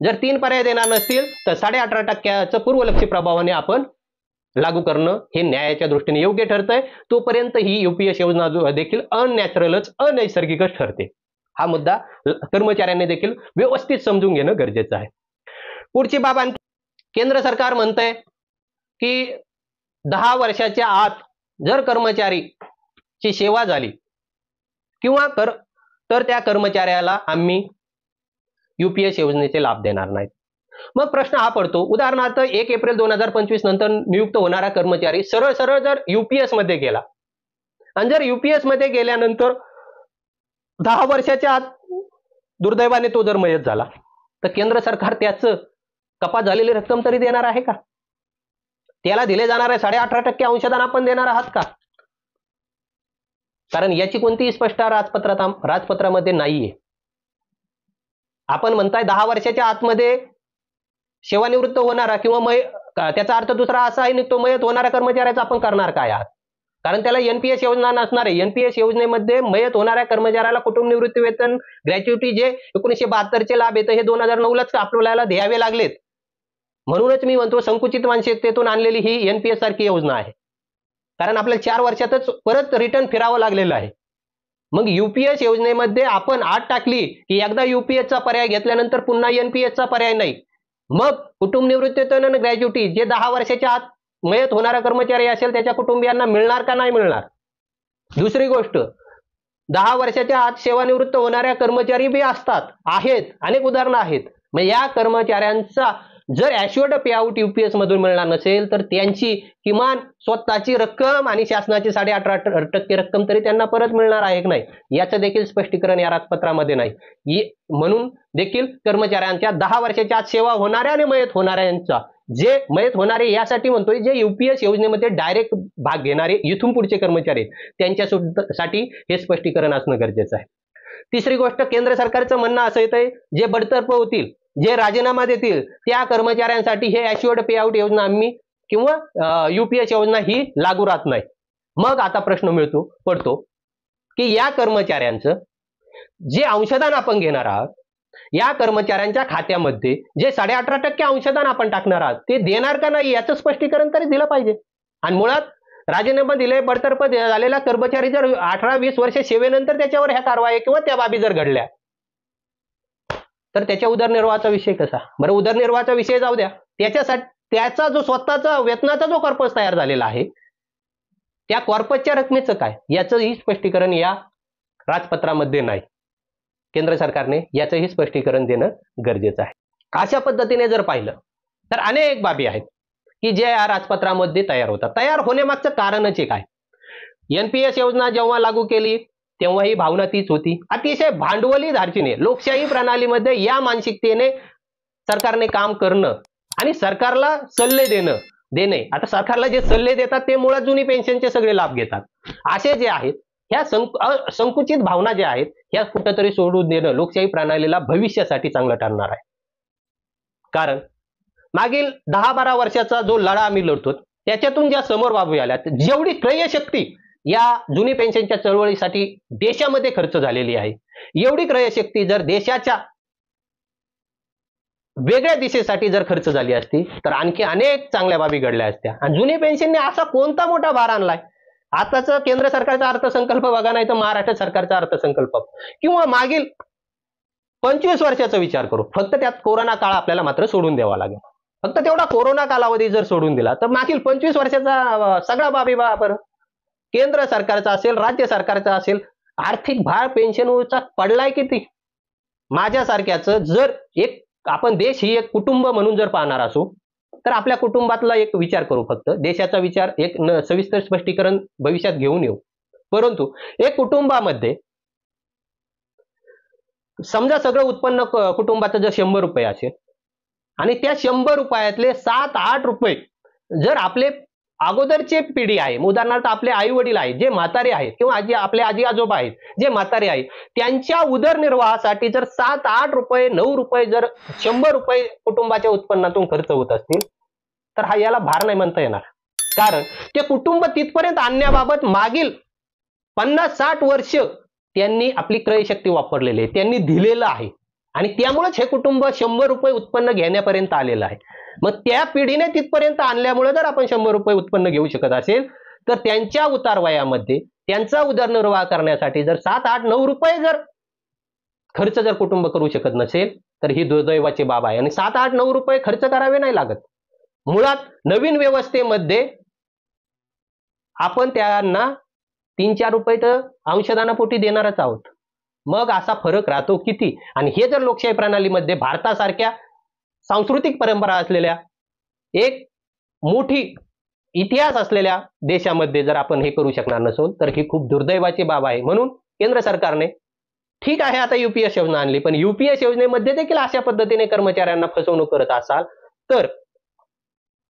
जर 3 पर्याय देणार नसतील तर 18.5% पूर्वलक्षी प्रभावाने आपण लागू करणं हे न्यायाच्या दृष्टीने योग्य ठरतंय. तोपर्यंत ही युपीएस योजना देखील अननॅचरलच अनैसर्गिकच ठरते. हा मुद्दा कर्मचाऱ्यांनी देखील व्यवस्थित समजून घेणं गरजेचं आहे. पुढची बाब आणखी केंद्र सरकार म्हणतंय की 10 वर्षाच्या आत जर कर्मचारीची सेवा झाली किंवा तर त्या कर्मचाऱ्याला आम्ही युपीएस योजनेचे लाभ देणार नाहीत. मग प्रश्न हा पडतो, उदाहरणार्थ 1 एप्रिल 2025 नंतर नियुक्त होणारा कर्मचारी सरळ सरळ जर युपीएस मध्ये गेला आणि जर युपीएस मध्ये गेल्यानंतर 10 वर्षाच्या आत दुर्दैवाने तो जर मयत झाला तर केंद्र सरकार त्याचं कपात झालेली रक्कम तरी देणार आहे का? त्याला दिले जाणार आहे 18.5% अंशदान आपण देणार आहात का? कारण याची कोणतीही स्पष्ट राजपत्रामध्ये नाहीये. आपण म्हणताय 10 वर्षाच्या आतमध्ये सेवानिवृत्त होणारा किंवा त्याचा अर्थ दुसरा असा आहे तो मयत होणाऱ्या कर्मचाऱ्याचा आपण करणार काय आहात? कारण त्याला एनपीएस योजना नसणार आहे. एनपीएस योजनेमध्ये मयत होणाऱ्या कर्मचाऱ्याला कुटुंब निवृत्ती वेतन, ग्रॅच्युटी जे 1972 लाभ येतं हे 2009लाच आपल्याला द्यावे लागलेत. म्हणूनच मी म्हणतो संकुचित मानसिकतेतून आणलेली ही एनपीएस सारखी योजना आहे. कारण आपल्याला 4 वर्षातच परत रिटर्न फिरावं लागलेलं आहे. मग युपीएस योजनेमध्ये आपण आत टाकली की एकदा युपीएसचा पर्याय घेतल्यानंतर पुन्हा एनपीएसचा पर्याय नाही. मग कुटुंब निवृत्ती वेतन आणि ग्रॅच्युटी जे 10 वर्षाच्या आत मयत होणारा कर्मचारी असेल त्याच्या कुटुंबियांना मिळणार का नाही मिळणार? दुसरी गोष्ट, 10 वर्षाच्या आत सेवानिवृत्त होणाऱ्या कर्मचारी बी आहेत, अनेक उदाहरणं आहेत. मग या कर्मचाऱ्यांचा जर ॲश्युअर्ड पे आउट युपीएस मधून मिळणार नसेल तर त्यांची किमान स्वतःची रक्कम आणि शासनाची 18% रक्कम तरी त्यांना परत मिळणार आहे की नाही याचं देखील स्पष्टीकरण या राजपत्रामध्ये नाही. म्हणून देखील कर्मचाऱ्यांच्या 10 वर्षाच्या आत सेवा होणाऱ्या आणि मयत होणाऱ्यांचा, जे मयत होणारे यासाठी म्हणतोय जे युपीएस योजनेमध्ये डायरेक्ट भाग घेणारे इथून पुढचे कर्मचारी त्यांच्यासाठी हे स्पष्टीकरण असणं गरजेचं आहे. तिसरी गोष्ट, केंद्र सरकारचं म्हणणं असं येतंय जे बडतर्फ होतील, जे राजीनामा देतील त्या कर्मचाऱ्यांसाठी हे ॲश्युअर्ड पे आउट योजना आम्ही किंवा युपीएस योजना ही लागू राहत नाही. मग आता प्रश्न पडतो की या कर्मचाऱ्यांचं जे अंशदान आपण घेणार आहात या कर्मचाऱ्यांच्या खात्यामध्ये जे 18.5% अंशदान आपण टाकणार आहात ते देणार का नाही याचं स्पष्टीकरण तरी दिलं पाहिजे. आणि मुळात राजीनामा दिले, बडतर्फ झालेला कर्मचारी जर 18-20 वर्ष सेवेनंतर त्याच्यावर ह्या कारवाई किंवा त्या बाबी जर घडल्या तर त्याच्या उदरनिर्वाहाचा विषय कसा? बरं, उदरनिर्वाहाचा विषय जाऊ द्या, त्याचा जो स्वतःचा वेतनाचा जो कॉर्पस तयार झालेला आहे त्या कॉर्पसच्या रकमेचं काय याचंही स्पष्टीकरण या राजपत्रामध्ये नाही. केंद्र सरकारने याचंही स्पष्टीकरण देणं गरजेचं आहे. अशा पद्धतीने जर पाहिलं तर अनेक बाबी आहेत की जे या राजपत्रामध्ये तयार होतात. तयार होण्यामागचं कारणच काय? एनपीएस योजना जेव्हा लागू केली तेव्हा ही भावना तीच होती. अतिशय भांडवली धार्जिने लोकशाही प्रणालीमध्ये या मानसिकतेने सरकारने काम करणं आणि सरकारला सल्ले देणे. आता सरकारला जे सल्ले देतात ते मुळात जुनी पेन्शनचे सगळे लाभ घेतात. असे जे आहेत ह्या संकुचित भावना ज्या आहेत ह्या कुठंतरी सोडून देणं लोकशाही प्रणालीला भविष्यासाठी चांगलं ठरणार आहे. कारण मागील 10-12 वर्षाचा जो लढा आम्ही लढतो त्याच्यातून ज्या समोर बाबी आल्या, जेवढी क्रयशक्ती या जुनी पेन्शनच्या चळवळीसाठी देशामध्ये खर्च झालेली आहे, एवढी क्रयशक्ती जर देशाच्या वेगळ्या दिशेसाठी जर खर्च झाली असती तर आणखी अनेक चांगल्या बाबी घडल्या असत्या. आणि जुनी पेन्शनने असा कोणता मोठा भार आणलाय? आताच केंद्र सरकारचा अर्थसंकल्प बघा, नाही तर महाराष्ट्र सरकारचा अर्थसंकल्प किंवा मागील 25 वर्षाचा विचार करू. फक्त त्यात कोरोना काळ आपल्याला मात्र सोडून द्यावा लागेल. फक्त तेवढा कोरोना कालावधी जर सोडून दिला तर मागील 25 वर्षाचा सगळा बाबी बरं, केंद्र सरकारचा असेल, राज्य सरकारचा असेल, आर्थिक भार पेन्शनचा पडलाय किती? माझ्यासारख्याचं जर एक आपण देश ही एक कुटुंब म्हणून जर पाहणार असू तर आपल्या कुटुंबातला एक विचार करू. फक्त देशाचा विचार एक सविस्तर स्पष्टीकरण भविष्यात घेऊन येऊ. परंतु एक कुटुंबामध्ये समजा सगळं उत्पन्न कुटुंबाचं जर 100 रुपये असेल आणि त्या 100 रुपयातले 7-8 रुपये जर आपले अगोदरचे पिढी आहे, उदाहरणार्थ आपले आई वडील आहेत जे म्हातारे आहेत किंवा आपले आजी आजोबा आहेत जे म्हातारे आहेत, त्यांच्या उदरनिर्वाहासाठी जर 7-8 रुपये 9 रुपये जर 100 रुपये कुटुंबाच्या उत्पन्नातून खर्च होत असतील तर याला भार नाही म्हणता येणार. कारण ते कुटुंब तिथपर्यंत आणण्याबाबत मागील 50-60 वर्ष त्यांनी आपली क्रयशक्ती वापरलेली आहे, त्यांनी दिलेलं आहे आणि त्यामुळेच हे कुटुंब 100 रुपये उत्पन्न घेण्यापर्यंत आलेलं आहे. मग त्या पिढीने तिथपर्यंत आणल्यामुळे जर आपण 100 रुपये उत्पन्न घेऊ शकत असेल तर त्यांच्या उतारवयामध्ये त्यांचा उदरनिर्वाह करण्यासाठी जर 7-8-9 रुपये जर खर्च जर कुटुंब करू शकत नसेल तर ही दुर्दैवाची बाब आहे. आणि 7-8-9 रुपये खर्च करावे नाही लागत. मुळात नवीन व्यवस्थेमध्ये आपण त्यांना 3-4 रुपये तर अंशदानापोटी देणारच आहोत. मग असा फरक राहतो किती? आणि हे जर लोकशाही प्रणालीमध्ये भारतासारख्या सांस्कृतिक परंपरा असलेल्या एक मोठी इतिहास असलेल्या देशामध्ये जर आपण हे करू शकणार नसोल तर ही खूप दुर्दैवाची बाब आहे. म्हणून केंद्र सरकारने ठीक आहे आता यूपीएस योजना आणली, पण यूपीएस योजनेमध्ये देखील अशा पद्धतीने कर्मचाऱ्यांना फसवणूक करत असाल तर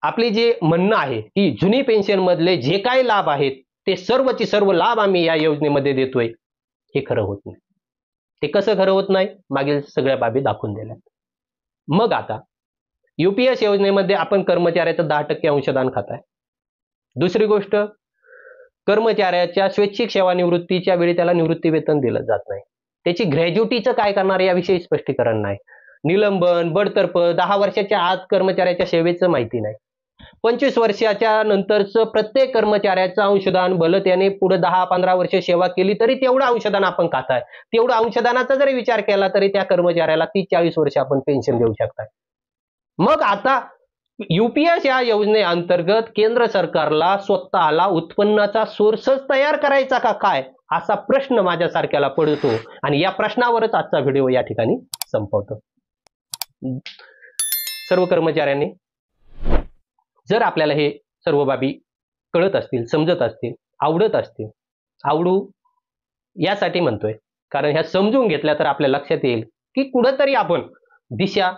आपली जे म्हणणं आहे की जुनी पेन्शन मधले जे काही लाभ आहेत ते सर्वचे सर्व लाभ आम्ही या योजनेमध्ये देतोय, हे खरं होत नाही. ते कसं खरं होत नाही? मागील सगळ्या बाबी दाखवून दिल्या. मग आता यूपीएस योजनेमध्ये आपण कर्मचाऱ्याचं 10% अंशदान खाताय. दुसरी गोष्ट, कर्मचाऱ्याच्या स्वैच्छिक सेवानिवृत्तीच्या वेळी त्याला निवृत्ती वेतन दिलं जात नाही. त्याची ग्रॅज्युटीचं काय करणार याविषयी स्पष्टीकरण नाही. निलंबन, बडतर्फ, 10 वर्षाच्या आत कर्मचाऱ्याच्या सेवेचं माहिती नाही. 25 वर्षाच्या नंतरचं प्रत्येक कर्मचाऱ्याचं अंशदान भलं त्याने पुढे 10-15 वर्ष सेवा केली तरी तेवढं अंशदान आपण खाताय. तेवढं अंशदानाचा जरी विचार केला तरी त्या कर्मचाऱ्याला 30-40 वर्ष आपण पेन्शन देऊ शकताय. मग आता यूपीएस या योजनेअंतर्गत केंद्र सरकारला स्वतःला उत्पन्नाचा सोर्सच तयार करायचा का काय, असा प्रश्न माझ्यासारख्याला पडतो. आणि या प्रश्नावरच आजचा व्हिडिओ या ठिकाणी संपवतो. सर्व कर्मचाऱ्यांनी जर आपल्याला हे सर्व बाबी कळत असतील, समजत असतील, आवडत असतील, आवडू यासाठी म्हणतोय कारण ह्या समजून घेतल्या तर आपल्या लक्षात येईल की कुठंतरी आपण दिशा,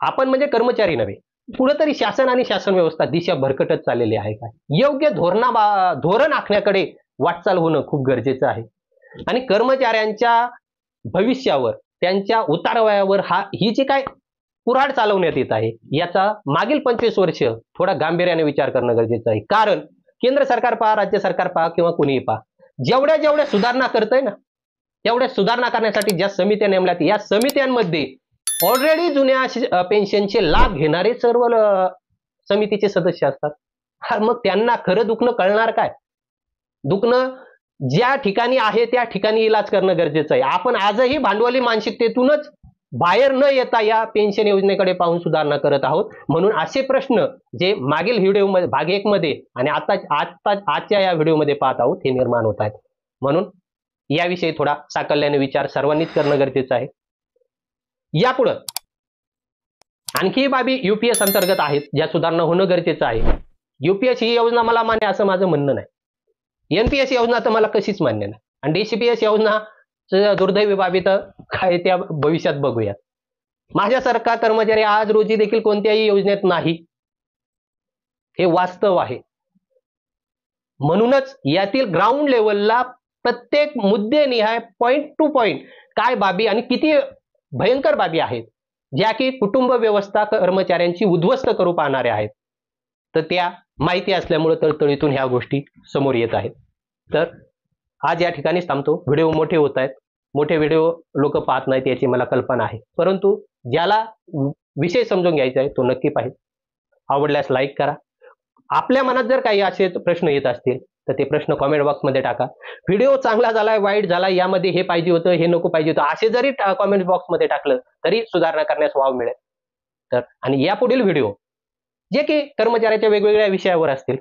आपण म्हणजे कर्मचारी नव्हे, कुठंतरी शासन आणि शासन व्यवस्था दिशा भरकटत चाललेली आहे काय, योग्य धोरण आखण्याकडे वाटचाल होणं खूप गरजेचं आहे. आणि कर्मचाऱ्यांच्या भविष्यावर, त्यांच्या उतारवयावर ही जी काय कुऱ्हाड चालवण्यात येत आहे याचा मागील 25 वर्ष थोडा गांभीर्याने विचार करणं गरजेचं आहे. कारण केंद्र सरकार पहा, राज्य सरकार पहा किंवा कुणीही पहा, जेवढ्या सुधारणा करतंय ना तेवढ्या सुधारणा करण्यासाठी ज्या समित्या नेमल्यात या समित्यांमध्ये ऑलरेडी जुन्या पेन्शनचे लाभ घेणारे सर्व समितीचे सदस्य असतात. मग त्यांना खरं दुखणं कळणार काय? दुखणं ज्या ठिकाणी आहे त्या ठिकाणी इलाज करणं गरजेचं आहे. आपण आजही भांडवली मानसिकतेतूनच बाहेर न येता या पेन्शन योजनेकडे पाहून सुधारणा करत आहोत. म्हणून असे प्रश्न जे मागील व्हिडिओ भाग 1 मध्ये आणि आजच्या या व्हिडिओमध्ये पाहत आहोत हे निर्माण होत आहेत. म्हणून याविषयी थोडा साकल्याने विचार सर्वांनीच करणं गरजेचं आहे. यापुढे आणखी बाबी यूपीएस अंतर्गत आहेत ज्या सुधारणा होणं गरजेचं आहे. यूपीएस ही योजना मला मान्य असं माझं म्हणणं नाही. एनपीएस योजना तर मला कशीच मान्य नाही. आणि डीसीपीएस योजना दुर्दैवी बाबी तर काय त्या भविष्यात बघूयात. माझ्यासारखा कर्मचारी आज रोजी देखील कोणत्याही योजनेत नाही, हे वास्तव आहे. म्हणूनच यातील ग्राउंड लेवलला प्रत्येक मुद्देनिहाय पॉइंट टू पॉइंट काय बाबी आणि किती भयंकर बाबी आहेत ज्या की कुटुंब व्यवस्था कर्मचाऱ्यांची उद्ध्वस्त करू पाहणाऱ्या आहेत, तर त्या माहिती असल्यामुळे तळतळीतून ह्या गोष्टी समोर येत आहेत. तर आज या ठिकाणीच थांबतो. व्हिडिओ मोठे होत आहेत, मोठे व्हिडिओ लोक पाहत नाहीत याची मला कल्पना आहे, परंतु ज्याला विषय समजून घ्यायचा आहे तो नक्की पाहिजे. आवडल्यास लाईक करा. आपल्या मनात जर काही असे प्रश्न येत असतील तर ते प्रश्न कॉमेंट बॉक्समध्ये टाका. व्हिडिओ चांगला झालाय, वाईट झाला, यामध्ये हे पाहिजे होतं, हे नको पाहिजे होतं, असे जरी कॉमेंट बॉक्समध्ये टाकलं तरी सुधारणा करण्यास वाव मिळेल. तर आणि यापुढील व्हिडिओ जे की कर्मचाऱ्याच्या वेगवेगळ्या विषयावर असतील,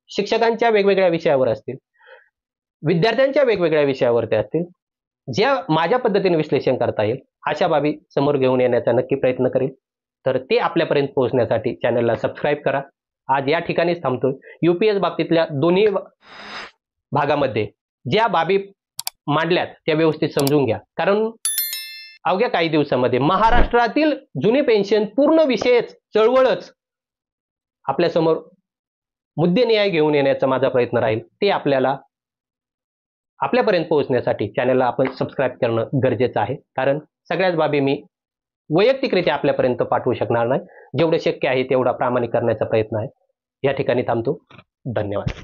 शिक्षकांच्या वेगवेगळ्या विषयावर असतील, विद्यार्थ्यांच्या वेगवेगळ्या विषयावर ते असतील, ज्या माझ्या पद्धतीने विश्लेषण करता येईल अशा बाबी समोर घेऊन येण्याचा नक्की प्रयत्न करेल. तर ते आपल्यापर्यंत पोहोचण्यासाठी चॅनलला सबस्क्राईब करा. आज या ठिकाणीच थांबतोय. UPS बाबतीतल्या दोन्ही भागामध्ये ज्या बाबी मांडल्यात त्या व्यवस्थित समजून घ्या. कारण अवघ्या काही दिवसामध्ये महाराष्ट्रातील जुनी पेन्शन पूर्ण विषयच, चळवळच आपल्यासमोर मुद्दे न्याय घेऊन येण्याचा माझा प्रयत्न राहील. ते आपल्यापर्यंत पोहोचण्यासाठी चॅनलला आपण सबस्क्राईब करणं गरजेचं आहे. कारण सगळ्याच बाबी मी वैयक्तिकरित्या आपल्यापर्यंत पाठवू शकणार नाही. जेवढं शक्य आहे तेवढा प्रामाणिक करण्याचा प्रयत्न आहे. या ठिकाणी थांबतो. धन्यवाद.